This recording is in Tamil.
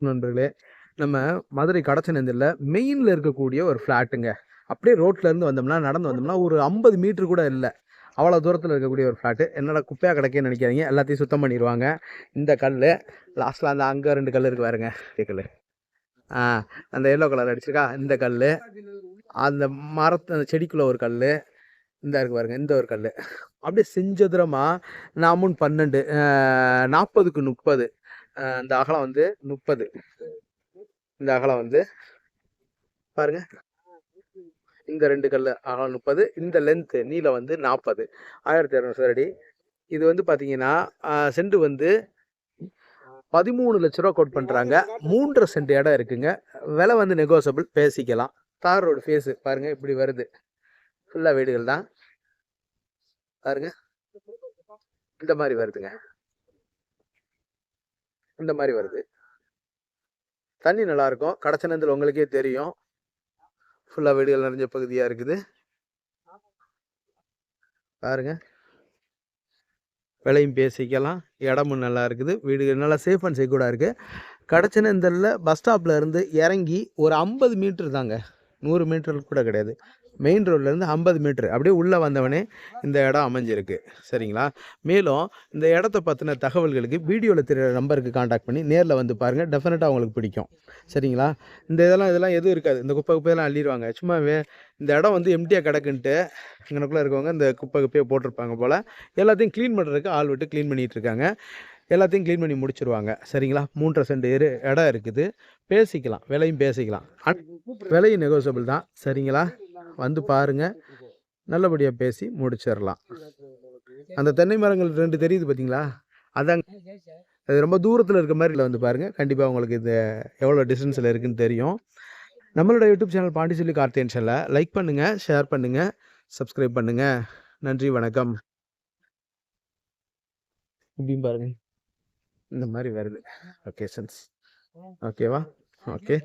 நண்பர்களே, நம்ம மதுரை கடச்சனேந்தல்ல மெயின்ல இருக்கக்கூடிய ஒரு ஃப்ளாட்டுங்க. அப்படியே ரோட்ல இருந்து வந்தோம்னா, நடந்து வந்தோம்னா ஒரு 50 மீட்டர் கூட இல்ல. அவ்வளோ தூரத்துல இருக்கக்கூடிய ஒரு ஃப்ளாட்டு. என்னடா குப்பையா கிடக்கேன்னு நெனைக்காதீங்க. எல்லாத்தையும் சுத்தம் பண்ணிருவாங்க. இந்த கல்லு, லாஸ்ட்ல அந்த அங்க 2 கல்லு இருக்கு பாருங்க. கல்லு. ஆ அந்த எல்லோ கலர் அடிச்சிருக்கா? இந்த கல்லு. அந்த அந்த செடிக்குள்ள ஒரு கல்லு. இந்த இருக்கு பாருங்க. இந்த ஒரு கல்லு. அப்படியே செஞ்சதுரமா 4×12 40க்கு 30. இந்த அகலம் வந்து 30. இந்த அகலம் வந்து பாருங்க. இந்த 2 கல்லு அகலம் 30. இந்த லென்த் நீளம் வந்து 40. 1200 சதுரடி. இது வந்து பாத்தீங்கன்னா சென்ட் வந்து 13 லட்ச ரூபா கோட் பண்றாங்க. 3.5 சென்ட் இடம் இருக்குங்க. விலை வந்து நெகோசியபிள், பேசிக்கலாம். தார் ரோடு ஃபேஸ் பாருங்க இப்படி வருது. ஃபுல்லா வீடுகள் தான் பாருங்க. இந்த மாதிரி வருதுங்க. இந்த மாதிரி வருது. தண்ணி நல்லா இருக்கும். கடச்சனேந்தல் உங்களுக்கே தெரியும். ஃபுல்லா வீடுகள் நிறைஞ்ச பகுதியா இருக்குது பாருங்க. விலையும் பேசிக்கலாம். இடமும் நல்லா இருக்குது. வீடு நல்லா சேஃப் அண்ட் செக்யூர்டா இருக்கு. கடச்சனேந்தல்ல பஸ் ஸ்டாப்ல இருந்து இறங்கி ஒரு 50 மீட்டர் தாங்க. 100 மீட்டர் கூட கிடையாது. மெயின் ரோட்லேருந்து 50 மீட்டர் அப்படியே உள்ளே வந்தவனே இந்த இடம் அமைஞ்சிருக்கு. சரிங்களா? மேலும் இந்த இடத்த பற்றின தகவல்களுக்கு வீடியோவில் தெரிகிற நம்பருக்கு காண்டாக்ட் பண்ணி நேரில் வந்து பாருங்கள். டெஃபினட்டாக உங்களுக்கு பிடிக்கும். சரிங்களா? இதெல்லாம் எதுவும் இருக்காது. இந்த குப்பையெல்லாம் அள்ளிடுவாங்க. சும்மா இந்த இடம் வந்து எம்டியாக கிடக்குன்ட்டு இங்கனக்குள்ளே இருக்கவங்க இந்த குப்பையை போட்டிருப்பாங்க போல். எல்லாத்தையும் க்ளீன் பண்ணுறதுக்கு ஆள் விட்டு க்ளீன் பண்ணிகிட்டு இருக்காங்க. எல்லாத்தையும் க்ளீன் பண்ணி முடிச்சிருவாங்க. சரிங்களா? 3.5 சென்ட் இடம் இருக்குது. பேசிக்கலாம். விலையும் பேசிக்கலாம். விலையும் நெகோசியபிள் தான். சரிங்களா? வந்து பாருங்க. நல்லபடியா பேசி முடிச்சிடலாம். அந்த தென்னை மரங்கள் 2 தெரியுது பார்த்தீங்களா? அதாங்க. அது ரொம்ப தூரத்தில் இருக்க மாதிரி வந்து பாருங்க. கண்டிப்பாக உங்களுக்கு இது எவ்வளோ டிஸ்டன்ஸில் இருக்குன்னு தெரியும். நம்மளோட யூடியூப் சேனல் பாண்டிச்செல்வி கார்த்தியன் சேனலை லைக் பண்ணுங்க, ஷேர் பண்ணுங்க, சப்ஸ்கிரைப் பண்ணுங்க. நன்றி, வணக்கம். இப்படியும் பாருங்க. இந்த மாதிரி வருது லொகேஷன்ஸ். ஓகேவா? ஓகே.